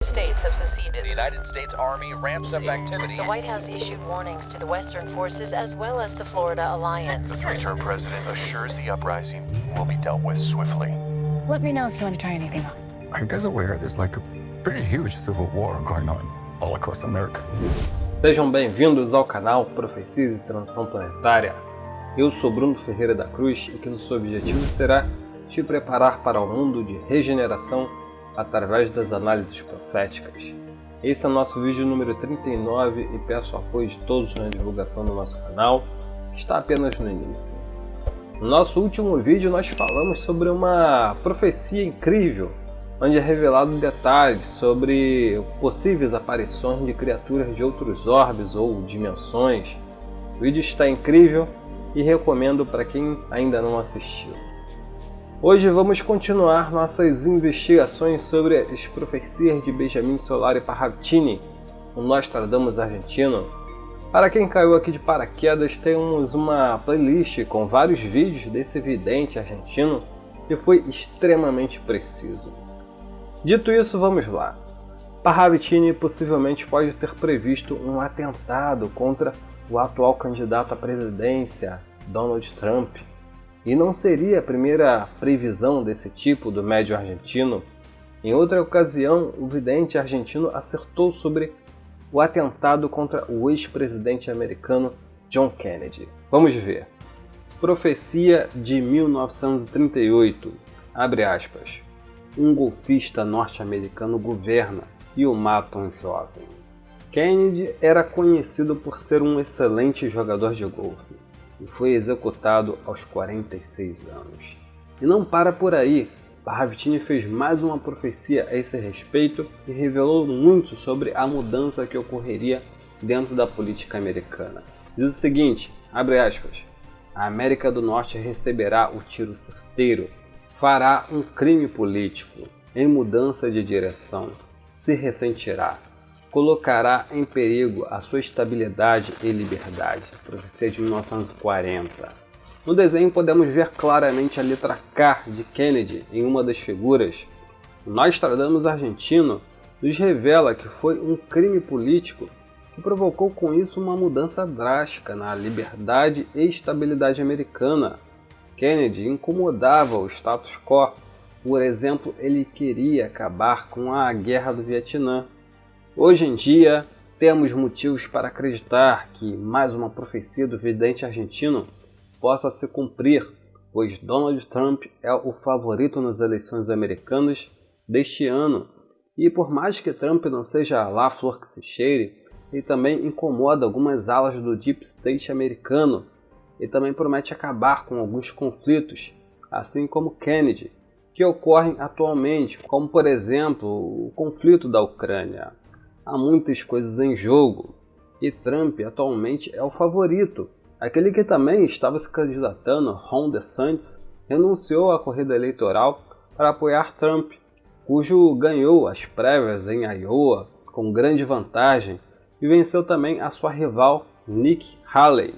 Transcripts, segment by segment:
States have seceded. The United States Army ramps up activity. The White House issued warnings to the Western forces as well as the Florida Alliance. The three-term president assures the uprising will be dealt with swiftly. Let me know if you want to try anything on. Are you guys aware there's like a pretty huge civil war going on all across America? Sejam bem-vindos ao canal Profecias e Transição Planetária. Eu sou Bruno Ferreira da Cruz e que nosso objetivo será te preparar para o mundo de regeneração através das análises proféticas. Esse é o nosso vídeo número 39 e peço o apoio de todos na divulgação do nosso canal, que está apenas no início. No nosso último vídeo nós falamos sobre uma profecia incrível, onde é revelado detalhes sobre possíveis aparições de criaturas de outros orbes ou dimensões. O vídeo está incrível e recomendo para quem ainda não assistiu. Hoje vamos continuar nossas investigações sobre as profecias de Benjamin Solari Parravicini, o Nostradamus argentino. Para quem caiu aqui de paraquedas, temos uma playlist com vários vídeos desse vidente argentino que foi extremamente preciso. Dito isso, vamos lá. Parravicini possivelmente pode ter previsto um atentado contra o atual candidato à presidência, Donald Trump. E não seria a primeira previsão desse tipo do médio argentino. Em outra ocasião, o vidente argentino acertou sobre o atentado contra o ex-presidente americano John Kennedy. Vamos ver. Profecia de 1938. Abre aspas. Um golfista norte-americano governa e o mata um jovem. Kennedy era conhecido por ser um excelente jogador de golfe e foi executado aos 46 anos. E não para por aí. Parravicini fez mais uma profecia a esse respeito e revelou muito sobre a mudança que ocorreria dentro da política americana. Diz o seguinte, abre aspas, a América do Norte receberá o tiro certeiro, fará um crime político, em mudança de direção, se ressentirá, colocará em perigo a sua estabilidade e liberdade. Profecia de 1940. No desenho podemos ver claramente a letra K de Kennedy em uma das figuras. O Nostradamus argentino nos revela que foi um crime político que provocou com isso uma mudança drástica na liberdade e estabilidade americana. Kennedy incomodava o status quo. Por exemplo, ele queria acabar com a Guerra do Vietnã. Hoje em dia, temos motivos para acreditar que mais uma profecia do vidente argentino possa se cumprir, pois Donald Trump é o favorito nas eleições americanas deste ano. E por mais que Trump não seja lá flor que se cheire, ele também incomoda algumas alas do Deep State americano e também promete acabar com alguns conflitos, assim como Kennedy, que ocorrem atualmente, como por exemplo o conflito da Ucrânia. Há muitas coisas em jogo e Trump atualmente é o favorito. Aquele que também estava se candidatando, Ron DeSantis, renunciou à corrida eleitoral para apoiar Trump, cujo ganhou as prévias em Iowa com grande vantagem e venceu também a sua rival Nikki Haley.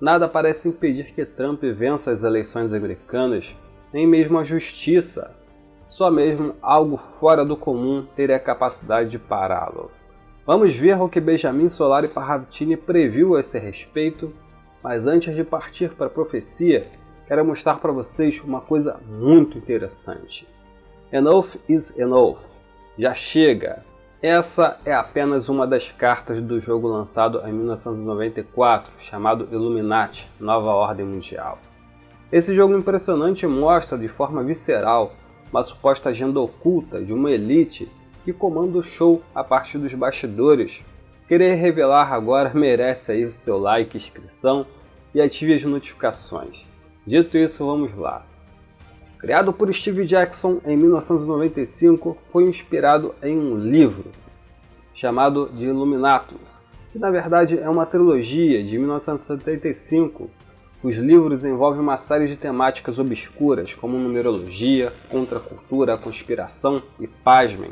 Nada parece impedir que Trump vença as eleições americanas, nem mesmo a justiça. Só mesmo algo fora do comum teria a capacidade de pará-lo. Vamos ver o que Benjamin Solari Parravicini previu a esse respeito, mas antes de partir para a profecia, quero mostrar para vocês uma coisa muito interessante. Enough is enough. Já chega! Essa é apenas uma das cartas do jogo lançado em 1994, chamado Illuminati, Nova Ordem Mundial. Esse jogo impressionante mostra de forma visceral uma suposta agenda oculta de uma elite que comanda o show a partir dos bastidores. Querer revelar agora merece aí o seu like e inscrição e ative as notificações. Dito isso, vamos lá. Criado por Steve Jackson em 1995, foi inspirado em um livro chamado de Illuminatus, que na verdade é uma trilogia de 1975. Os livros envolvem uma série de temáticas obscuras, como numerologia, contracultura, conspiração e, pasmem,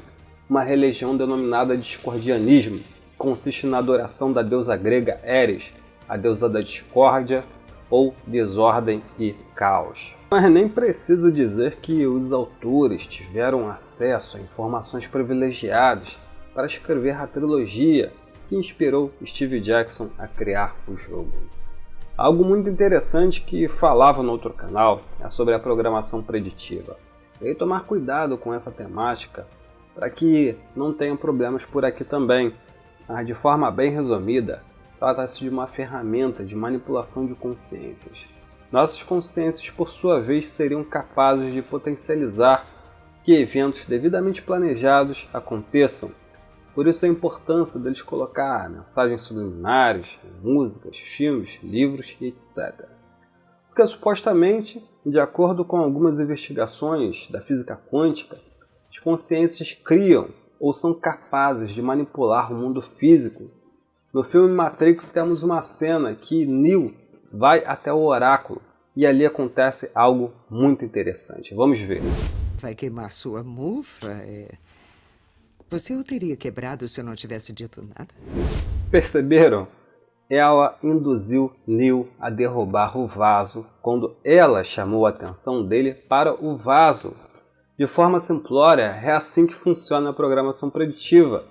uma religião denominada discordianismo, que consiste na adoração da deusa grega Eris, a deusa da discórdia ou desordem e caos. Mas nem preciso dizer que os autores tiveram acesso a informações privilegiadas para escrever a trilogia que inspirou Steve Jackson a criar o jogo. Algo muito interessante que falava no outro canal é sobre a programação preditiva. E tomar cuidado com essa temática para que não tenham problemas por aqui também. Mas de forma bem resumida, trata-se de uma ferramenta de manipulação de consciências. Nossas consciências, por sua vez, seriam capazes de potencializar que eventos devidamente planejados aconteçam. Por isso a importância deles colocar mensagens subliminares, músicas, filmes, livros e etc. Porque supostamente, de acordo com algumas investigações da física quântica, as consciências criam ou são capazes de manipular o mundo físico. No filme Matrix temos uma cena que Neo vai até o oráculo e ali acontece algo muito interessante. Vamos ver. Vai queimar sua mufa? Você o teria quebrado se eu não tivesse dito nada? Perceberam? Ela induziu Neo a derrubar o vaso quando ela chamou a atenção dele para o vaso. De forma simplória, é assim que funciona a programação preditiva.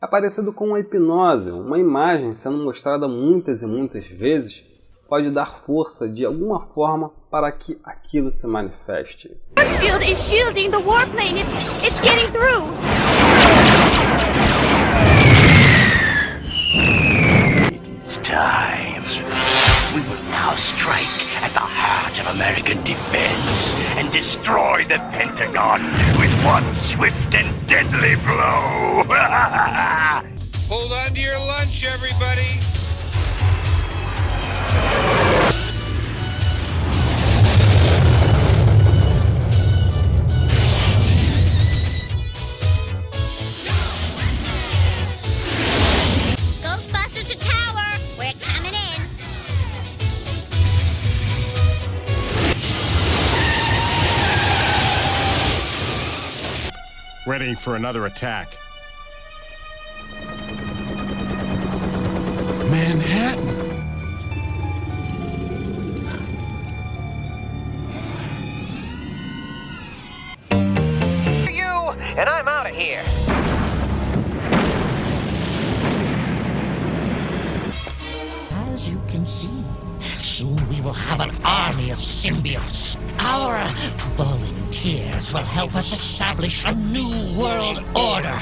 É parecido com uma hipnose, uma imagem sendo mostrada muitas e muitas vezes pode dar força de alguma forma para que aquilo se manifeste. Force field is shielding the warplane. It's getting through. It's time. We will now strike at the heart of American defense and destroy the Pentagon with one swift and deadly blow. Hold on to your lunch, everybody. Ghostbusters to tower. We're coming in. Ready for another attack. Manhattan. You and I'm out of here. As you can see, soon we will have an army of symbiotes. Our volunteers will help us establish a new world order.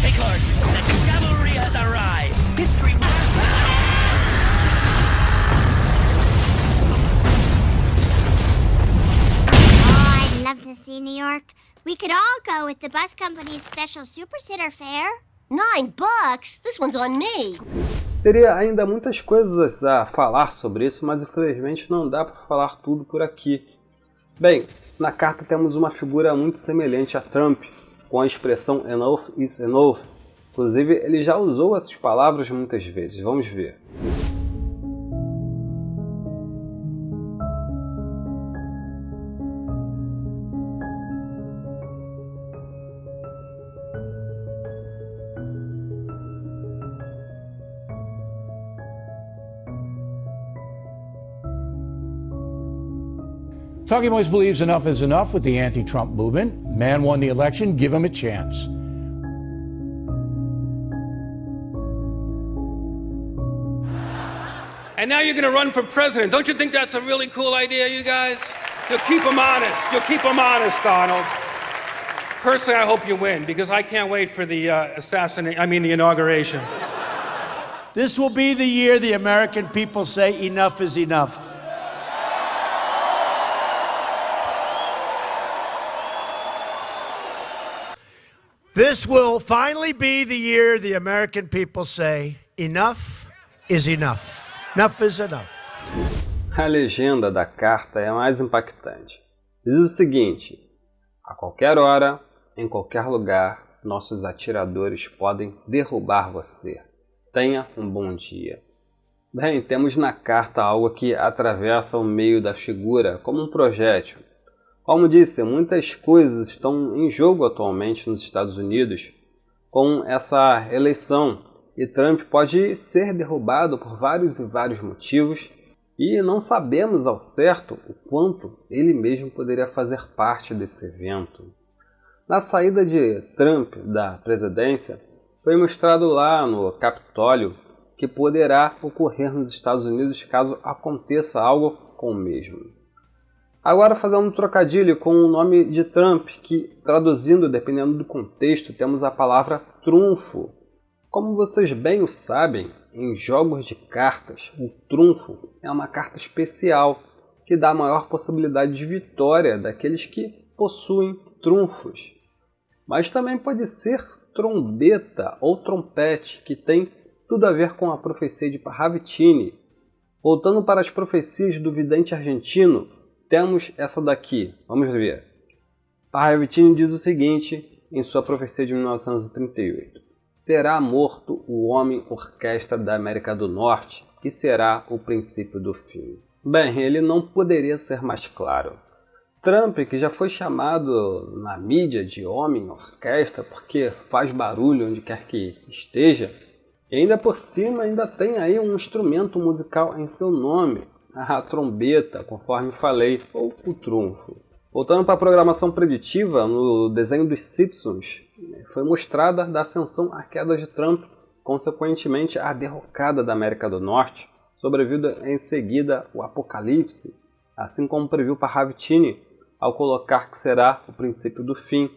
Bickard, the cavalry has arrived. History. I'd love to see New York. We could all go with the bus company's special super sitter fare. $9? This one's on me. Teria ainda muitas coisas a falar sobre isso, mas infelizmente não dá para falar tudo por aqui. Bem, na carta temos uma figura muito semelhante a Trump, com a expressão enough is enough. Inclusive, ele já usou essas palavras muitas vezes. Vamos ver. Talking Boys believes enough is enough with the anti-Trump movement. Man won the election, give him a chance. And now you're going to run for president. Don't you think that's a really cool idea, you guys? You'll keep them honest. You'll keep them honest, Donald. Personally, I hope you win, because I can't wait for the the inauguration. This will be the year the American people say enough is enough. This will finally be the year the American people say enough is enough. Enough is enough. A legenda da carta é a mais impactante. Diz o seguinte: a qualquer hora, em qualquer lugar, nossos atiradores podem derrubar você. Tenha um bom dia. Bem, temos na carta algo que atravessa o meio da figura como um projétil. Como disse, muitas coisas estão em jogo atualmente nos Estados Unidos, com essa eleição e Trump pode ser derrubado por vários e vários motivos e não sabemos ao certo o quanto ele mesmo poderia fazer parte desse evento. Na saída de Trump da presidência, foi mostrado lá no Capitólio que poderá ocorrer nos Estados Unidos caso aconteça algo com o mesmo. Agora fazendo um trocadilho com o nome de Trump, que traduzindo, dependendo do contexto, temos a palavra trunfo. Como vocês bem o sabem, em jogos de cartas, o trunfo é uma carta especial que dá maior possibilidade de vitória daqueles que possuem trunfos. Mas também pode ser trombeta ou trompete, que tem tudo a ver com a profecia de Parravicini. Voltando para as profecias do vidente argentino, temos essa daqui. Vamos ver. Parravicini diz o seguinte em sua profecia de 1938. Será morto o homem orquestra da América do Norte, que será o princípio do fim. Bem, ele não poderia ser mais claro. Trump, que já foi chamado na mídia de homem orquestra porque faz barulho onde quer que esteja, e ainda por cima ainda tem aí um instrumento musical em seu nome, a trombeta, conforme falei, ou o trunfo. Voltando para a programação preditiva, no desenho dos Simpsons, foi mostrada da ascensão à queda de Trump, consequentemente a derrocada da América do Norte, sobrevindo em seguida o apocalipse, assim como previu Parravicini, ao colocar que será o princípio do fim.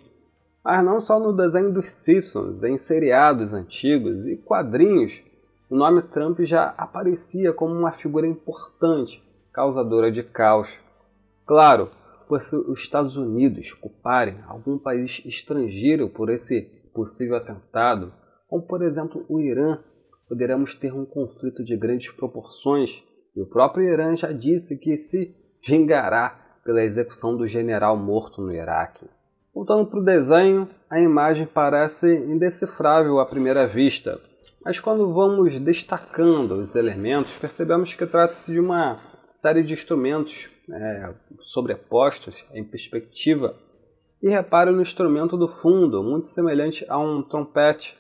Mas não só no desenho dos Simpsons, em seriados antigos e quadrinhos, o nome Trump já aparecia como uma figura importante, causadora de caos. Claro, por se os Estados Unidos culparem algum país estrangeiro por esse possível atentado, como por exemplo o Irã, poderemos ter um conflito de grandes proporções, e o próprio Irã já disse que se vingará pela execução do general morto no Iraque. Voltando para o desenho, a imagem parece indecifrável à primeira vista, mas quando vamos destacando os elementos, percebemos que trata-se de uma série de instrumentos sobrepostos em perspectiva. E repare no instrumento do fundo, muito semelhante a um trompete.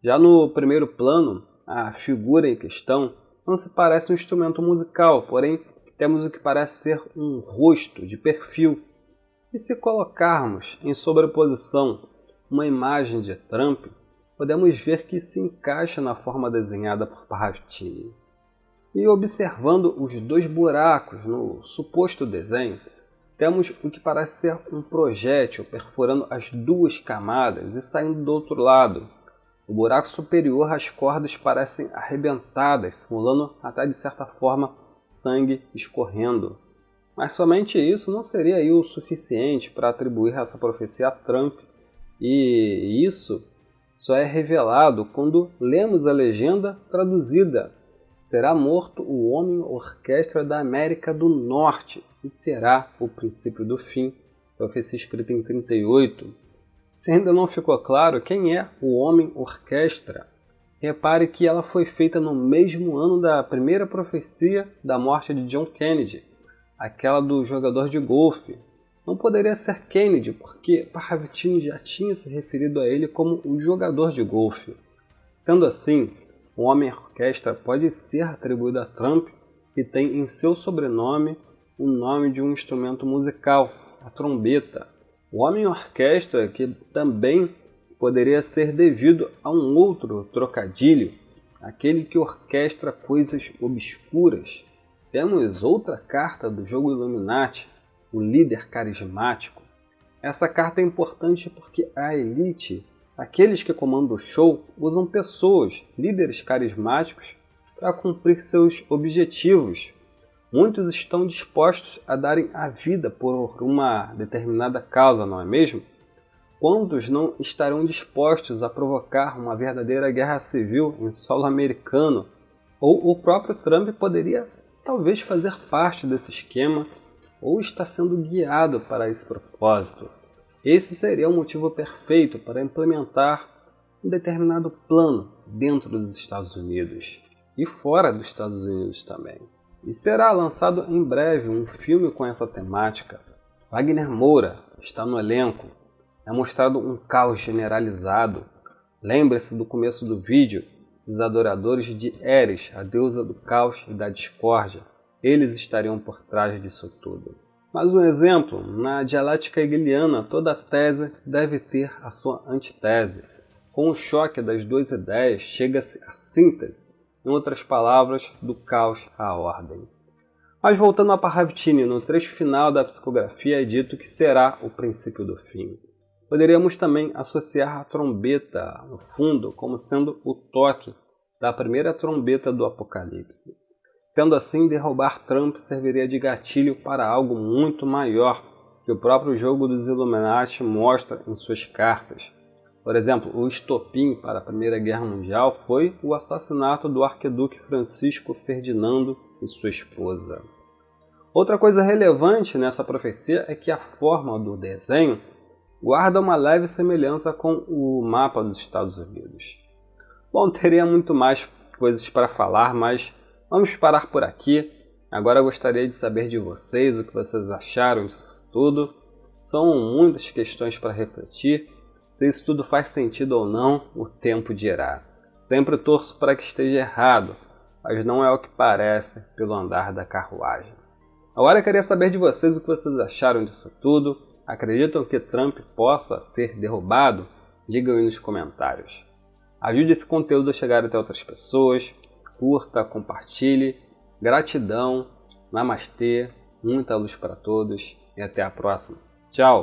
Já no primeiro plano, a figura em questão não se parece um instrumento musical, porém temos o que parece ser um rosto de perfil. E se colocarmos em sobreposição uma imagem de Trump, podemos ver que se encaixa na forma desenhada por Parravicini. E observando os dois buracos no suposto desenho, temos o que parece ser um projétil perfurando as duas camadas e saindo do outro lado. O buraco superior, as cordas parecem arrebentadas, simulando até de certa forma sangue escorrendo. Mas somente isso não seria aí o suficiente para atribuir essa profecia a Trump, e isso só é revelado quando lemos a legenda traduzida. Será morto o homem orquestra da América do Norte, e será o princípio do fim, profecia escrita em 38. Se ainda não ficou claro quem é o homem orquestra, repare que ela foi feita no mesmo ano da primeira profecia da morte de John Kennedy, aquela do jogador de golfe. Não poderia ser Kennedy, porque Parravicini já tinha se referido a ele como o jogador de golfe. Sendo assim, o homem-orquestra pode ser atribuído a Trump, que tem em seu sobrenome o nome de um instrumento musical, a trombeta. O homem-orquestra, que também poderia ser devido a um outro trocadilho, aquele que orquestra coisas obscuras. Temos outra carta do jogo Illuminati, o líder carismático. Essa carta é importante porque a elite, aqueles que comandam o show, usam pessoas, líderes carismáticos, para cumprir seus objetivos. Muitos estão dispostos a darem a vida por uma determinada causa, não é mesmo? Quantos não estarão dispostos a provocar uma verdadeira guerra civil em solo americano? Ou o próprio Trump poderia talvez fazer parte desse esquema, ou está sendo guiado para esse propósito. Esse seria o motivo perfeito para implementar um determinado plano dentro dos Estados Unidos e fora dos Estados Unidos também. E será lançado em breve um filme com essa temática. Wagner Moura está no elenco. É mostrado um caos generalizado. Lembre-se do começo do vídeo, dos adoradores de Eris, a deusa do caos e da discórdia. Eles estariam por trás disso tudo. Mais um exemplo, na dialética hegeliana, toda tese deve ter a sua antítese. Com o choque das duas ideias, chega-se à síntese, em outras palavras, do caos à ordem. Mas voltando a Parravitini, no trecho final da psicografia é dito que será o princípio do fim. Poderíamos também associar a trombeta, no fundo, como sendo o toque da primeira trombeta do Apocalipse. Sendo assim, derrubar Trump serviria de gatilho para algo muito maior que o próprio jogo dos Illuminati mostra em suas cartas. Por exemplo, o estopim para a Primeira Guerra Mundial foi o assassinato do arquiduque Francisco Ferdinando e sua esposa. Outra coisa relevante nessa profecia é que a forma do desenho guarda uma leve semelhança com o mapa dos Estados Unidos. Bom, teria muito mais coisas para falar, mas vamos parar por aqui. Agora eu gostaria de saber de vocês o que vocês acharam disso tudo. São muitas questões para refletir. Se isso tudo faz sentido ou não, o tempo dirá. Sempre torço para que esteja errado, mas não é o que parece pelo andar da carruagem. Agora eu queria saber de vocês o que vocês acharam disso tudo. Acreditam que Trump possa ser derrubado? Digam aí nos comentários. Ajude esse conteúdo a chegar até outras pessoas. Curta, compartilhe. Gratidão. Namastê. Muita luz para todos. E até a próxima. Tchau!